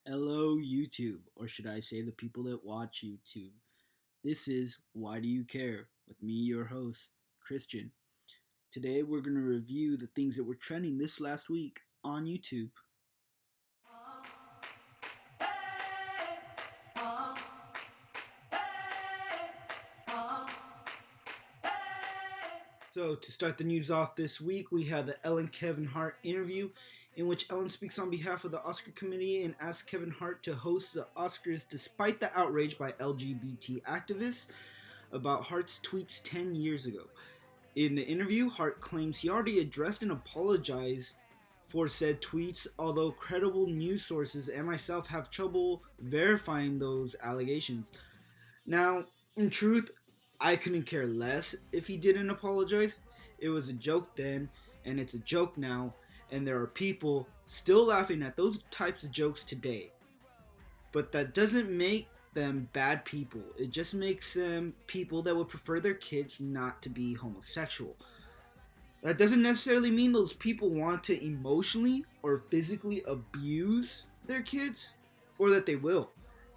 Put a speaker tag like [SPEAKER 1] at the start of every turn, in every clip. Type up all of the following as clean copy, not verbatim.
[SPEAKER 1] Hello, YouTube, or should I say the people that watch YouTube. This is Why Do You Care? With me, your host, Christian. Today, we're going to review the things that were trending this last week on YouTube. So, to start the news off this week, we had the Ellen Kevin Hart interview, in which Ellen speaks on behalf of the Oscar committee and asks Kevin Hart to host the Oscars despite the outrage by LGBT activists about Hart's tweets 10 years ago. In the interview, Hart claims he already addressed and apologized for said tweets, although credible news sources and myself have trouble verifying those allegations. Now, in truth, I couldn't care less if he didn't apologize. It was a joke then, and it's a joke now, and there are people still laughing at those types of jokes today. But that doesn't make them bad people. It just makes them people that would prefer their kids not to be homosexual. That doesn't necessarily mean those people want to emotionally or physically abuse their kids, or that they will.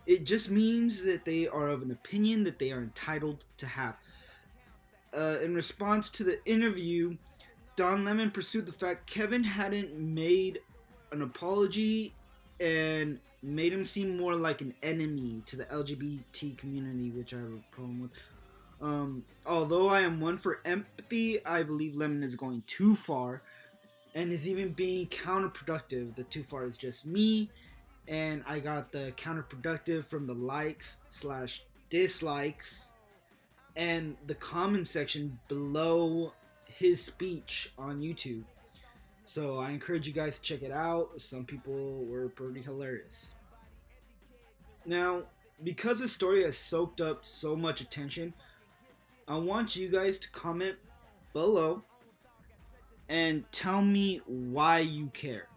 [SPEAKER 1] It just means that they are of an opinion that they are entitled to have. In response to the interview, Don Lemon pursued the fact Kevin hadn't made an apology and made him seem more like an enemy to the LGBT community, which I have a problem with. Although I am one for empathy, I believe Lemon is going too far and is even being counterproductive. The too far is just me, and I got the counterproductive from the likes slash dislikes and the comment section below his speech on YouTube. So I encourage you guys to check it out. Some people were pretty hilarious. Now, because this story has soaked up so much attention, I want you guys to comment below and tell me why you care.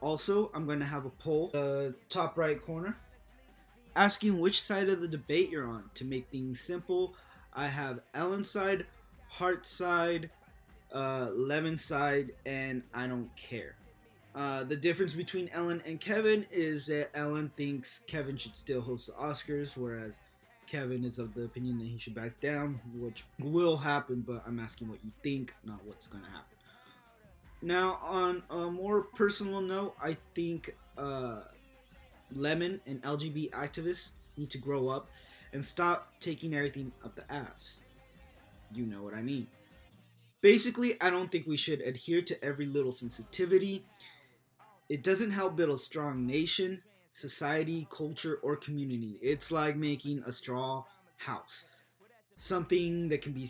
[SPEAKER 1] Also, I'm going to have a poll, top right corner, asking which side of the debate you're on. To make things simple, I have Ellen's side, Hart's side, Lemon's side, and I don't care. The difference between Ellen and Kevin is that Ellen thinks Kevin should still host the Oscars, whereas Kevin is of the opinion that he should back down, which will happen, but I'm asking what you think, not what's going to happen. Now, on a more personal note, I think Lemon and LGBT activists need to grow up and stop taking everything up the ass. You know what I mean. Basically, I don't think we should adhere to every little sensitivity. It doesn't help build a strong nation, society, culture, or community. It's like making a straw house. Something that can be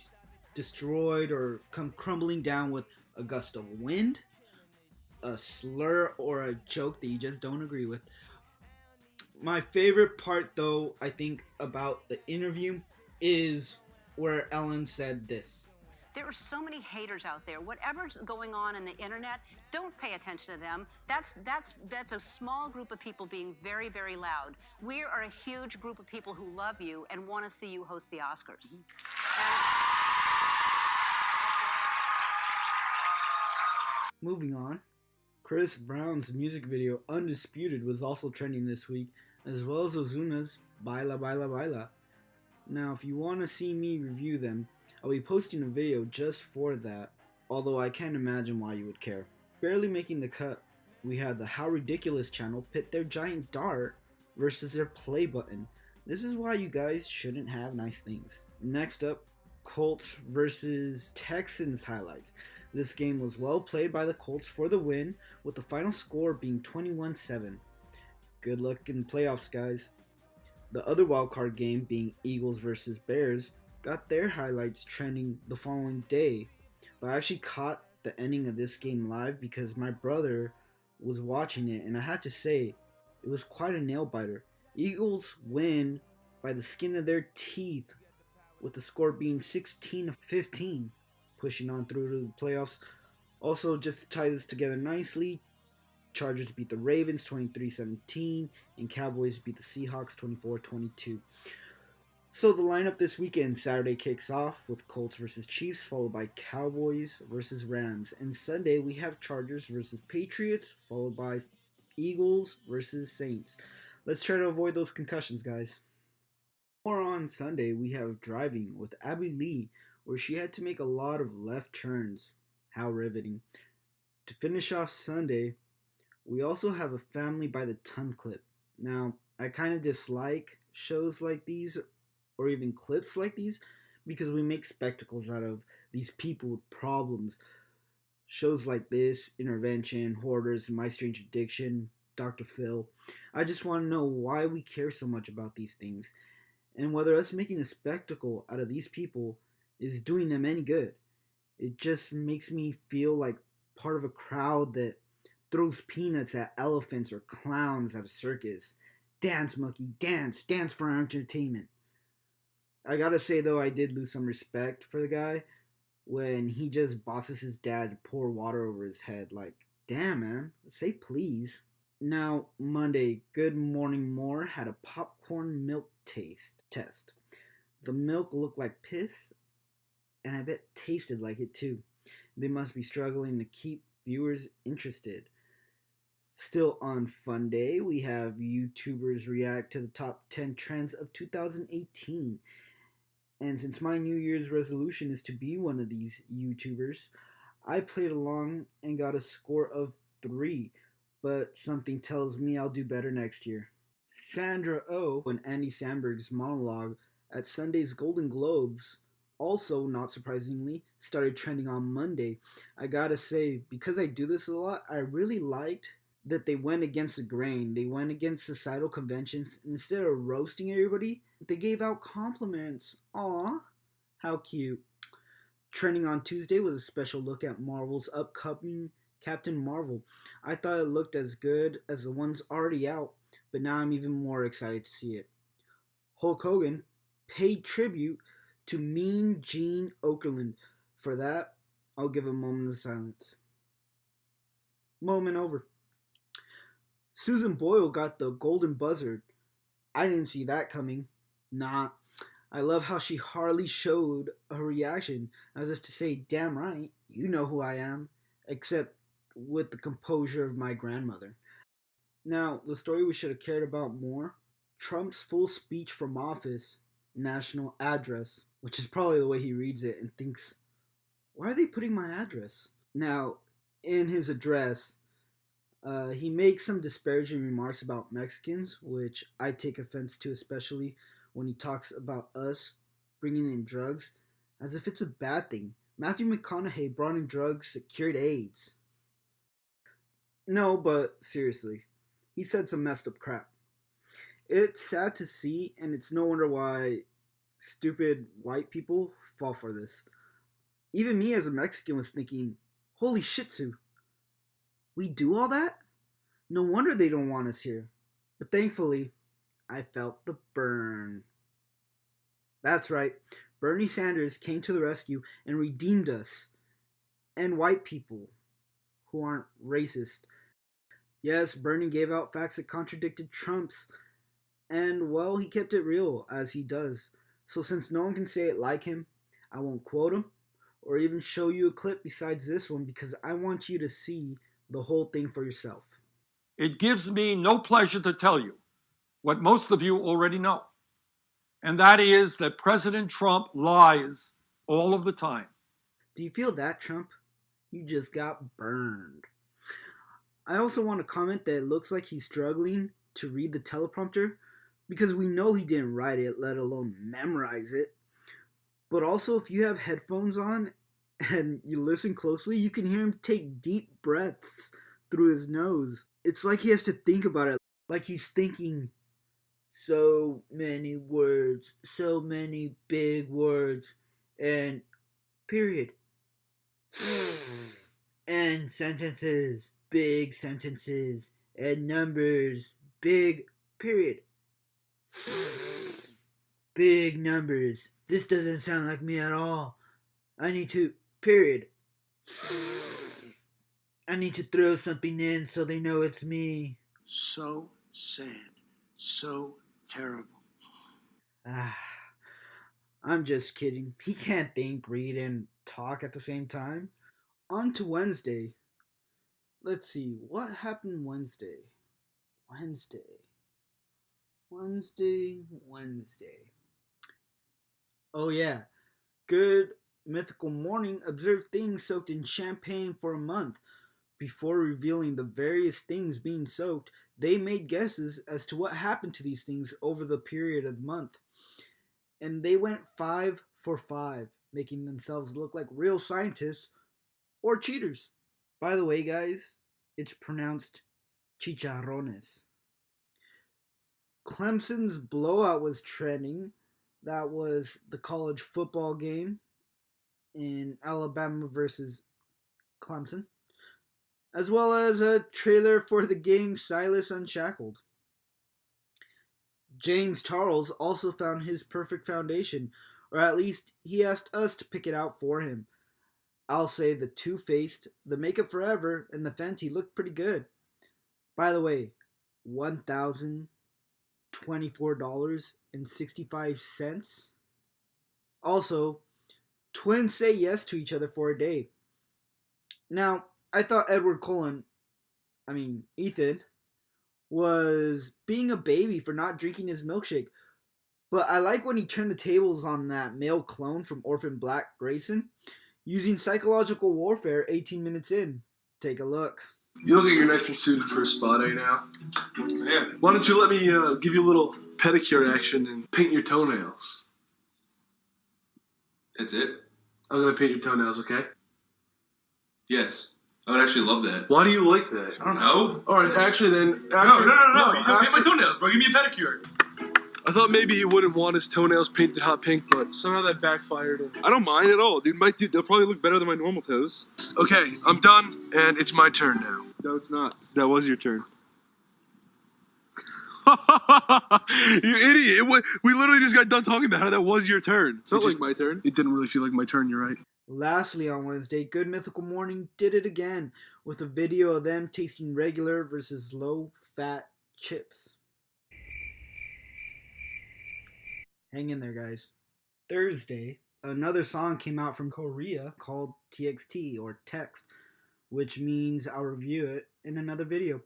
[SPEAKER 1] destroyed or come crumbling down with a gust of wind, a slur, or a joke that you just don't agree with. My favorite part, though, I think, about the interview is where Ellen said this.
[SPEAKER 2] There are so many haters out there. Whatever's going on in the internet, don't pay attention to them. That's a small group of people being very, very loud. We are a huge group of people who love you and want to see you host the Oscars.
[SPEAKER 1] Moving on, Chris Brown's music video Undisputed was also trending this week, as well as Ozuna's Baila Baila Baila. Now, if you want to see me review them, I'll be posting a video just for that, although I can't imagine why you would care. Barely making the cut, we had the How Ridiculous channel pit their giant dart versus their play button. This is why you guys shouldn't have nice things. Next up, Colts versus Texans highlights. This game was well played by the Colts for the win, with the final score being 21-7. Good luck in playoffs, guys. The other wildcard game, being Eagles versus Bears, got their highlights trending the following day. But I actually caught the ending of this game live because my brother was watching it, and I had to say, it was quite a nail biter. Eagles win by the skin of their teeth, with the score being 16-15, pushing on through to the playoffs. Also, just to tie this together nicely, Chargers beat the Ravens 23-17, and Cowboys beat the Seahawks 24-22. So the lineup this weekend, Saturday kicks off with Colts versus Chiefs, followed by Cowboys versus Rams. And Sunday we have Chargers versus Patriots, followed by Eagles versus Saints. Let's try to avoid those concussions, guys. More on Sunday, we have driving with Abby Lee, where she had to make a lot of left turns. How riveting. To finish off Sunday, we also have a family by the ton clip. Now, I kind of dislike shows like these or even clips like these because we make spectacles out of these people with problems. Shows like this, Intervention, Hoarders, My Strange Addiction, Dr. Phil. I just want to know why we care so much about these things and whether us making a spectacle out of these people is doing them any good. It just makes me feel like part of a crowd that throws peanuts at elephants or clowns at a circus. Dance, monkey, dance, dance for our entertainment. I gotta say though, I did lose some respect for the guy when he just bosses his dad to pour water over his head. Like, damn man, say please. Now, Monday, Good Morning More had a popcorn milk taste test. The milk looked like piss, and I bet tasted like it too. They must be struggling to keep viewers interested. Still on Fun Day, we have YouTubers react to the top 10 trends of 2018. And since my New Year's resolution is to be one of these YouTubers, I played along and got a score of 3, but something tells me I'll do better next year. Sandra Oh and Andy Samberg's monologue at Sunday's Golden Globes also, not surprisingly, started trending on Monday. I gotta say, because I do this a lot, I really liked that they went against the grain. They went against societal conventions. And instead of roasting everybody, they gave out compliments. Aw, how cute. Trending on Tuesday was a special look at Marvel's upcoming Captain Marvel. I thought it looked as good as the ones already out, but now I'm even more excited to see it. Hulk Hogan paid tribute to Mean Gene Okerlund. For that, I'll give a moment of silence. Moment over. Susan Boyle got the golden buzzard. I didn't see that coming. Nah. I love how she hardly showed a reaction, as if to say, damn right, you know who I am, except with the composure of my grandmother. Now, the story we should have cared about more, Trump's full speech from office, national address, which is probably the way he reads it and thinks, why are they putting my address? Now, in his address, he makes some disparaging remarks about Mexicans, which I take offense to, especially when he talks about us bringing in drugs, as if it's a bad thing. Matthew McConaughey brought in drugs that cured AIDS. No, but seriously, he said some messed up crap. It's sad to see, and it's no wonder why stupid white people fall for this. Even me as a Mexican was thinking, holy shit, Sue. We do all that? No wonder they don't want us here. But thankfully, I felt the burn. That's right. Bernie Sanders came to the rescue and redeemed us. And white people who aren't racist. Yes, Bernie gave out facts that contradicted Trump's. And, well, he kept it real, as he does. So since no one can say it like him, I won't quote him or even show you a clip besides this one because I want you to see the whole thing for yourself.
[SPEAKER 3] It gives me no pleasure to tell you what most of you already know, and that is that President Trump lies all of the time.
[SPEAKER 1] Do you feel that, Trump? You just got burned. I also want to comment that it looks like he's struggling to read the teleprompter because we know he didn't write it, let alone memorize it. But also, if you have headphones on and you listen closely, you can hear him take deep breaths through his nose. It's like he has to think about it, like he's thinking, so many words, so many big words, and period. And sentences, big sentences, and numbers, big period. Big numbers. This doesn't sound like me at all. I need to, period. I need to throw something in so they know it's me.
[SPEAKER 4] So sad. So terrible.
[SPEAKER 1] I'm just kidding. He can't think, read, and talk at the same time. On to Wednesday. Let's see, what happened Wednesday? Wednesday. Oh yeah. Good mythical morning observed things soaked in champagne for a month. Before revealing the various things being soaked, they made guesses as to what happened to these things over the period of the month. And they went 5 for 5, making themselves look like real scientists or cheaters. By the way, guys, it's pronounced chicharrones. Clemson's blowout was trending. That was the college football game in Alabama versus Clemson, as well as a trailer for the game Silas Unshackled. James Charles also found his perfect foundation, or at least he asked us to pick it out for him. I'll say the Too Faced, the Makeup Forever, and the Fenty looked pretty good. By the way, $1,024.65. Also, twins say yes to each other for a day. Now, I thought Ethan, was being a baby for not drinking his milkshake. But I like when he turned the tables on that male clone from Orphan Black, Grayson, using psychological warfare 18 minutes in. Take a look.
[SPEAKER 5] You look like you're nice and suited for a spa day now. Yeah. Why don't you let me give you a little pedicure action and paint your toenails?
[SPEAKER 6] That's it?
[SPEAKER 5] I'm going to paint your toenails, okay?
[SPEAKER 6] Yes. I would actually love that.
[SPEAKER 5] Why do you like that?
[SPEAKER 6] I don't know.
[SPEAKER 5] All right, actually then...
[SPEAKER 6] No. You don't paint my toenails, bro. Give me a pedicure.
[SPEAKER 5] I thought maybe he wouldn't want his toenails painted hot pink, but somehow that backfired. I don't mind at all, dude. They'll probably look better than my normal toes. Okay, I'm done, and it's my turn now. No, it's not. That was your turn. You idiot. We literally just got done talking about how that was your turn. It felt like my turn. It didn't really feel like my turn, you're right.
[SPEAKER 1] Lastly, on Wednesday, Good Mythical Morning did it again with a video of them tasting regular versus low-fat chips. Hang in there, guys. Thursday, another song came out from Korea called TXT, or Text, which means I'll review it in another video.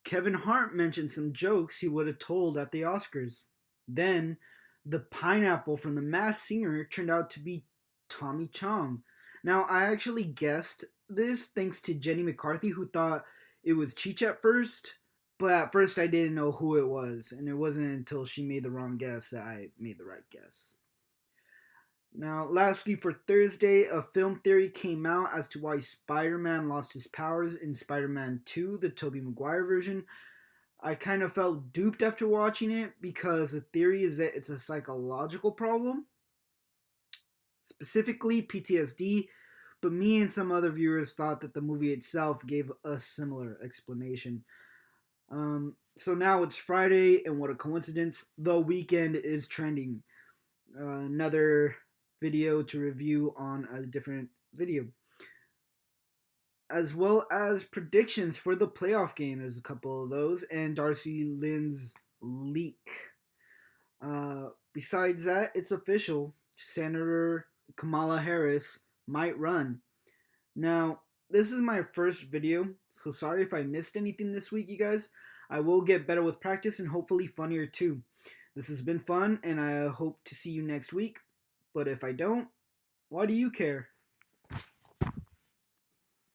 [SPEAKER 1] Kevin Hart mentioned some jokes he would have told at the Oscars. Then, the pineapple from The Masked Singer turned out to be Tommy Chong. Now, I actually guessed this thanks to Jenny McCarthy, who thought it was Cheech at first. But at first I didn't know who it was, and it wasn't until she made the wrong guess that I made the right guess. Now, lastly, for Thursday, a film theory came out as to why Spider-Man lost his powers in Spider-Man 2, the Tobey Maguire version. I kind of felt duped after watching it because the theory is that it's a psychological problem, specifically PTSD, but me and some other viewers thought that the movie itself gave a similar explanation. So now it's Friday, and what a coincidence, The Weeknd is trending. Another video to review on a different video. As well as predictions for the playoff game. There's a couple of those, and Darcy Lynn's leak. Besides that, it's official. Senator Kamala Harris might run. Now, this is my first video, so sorry if I missed anything this week, you guys. I will get better with practice and hopefully funnier too. This has been fun, and I hope to see you next week. But if I don't, why do you care?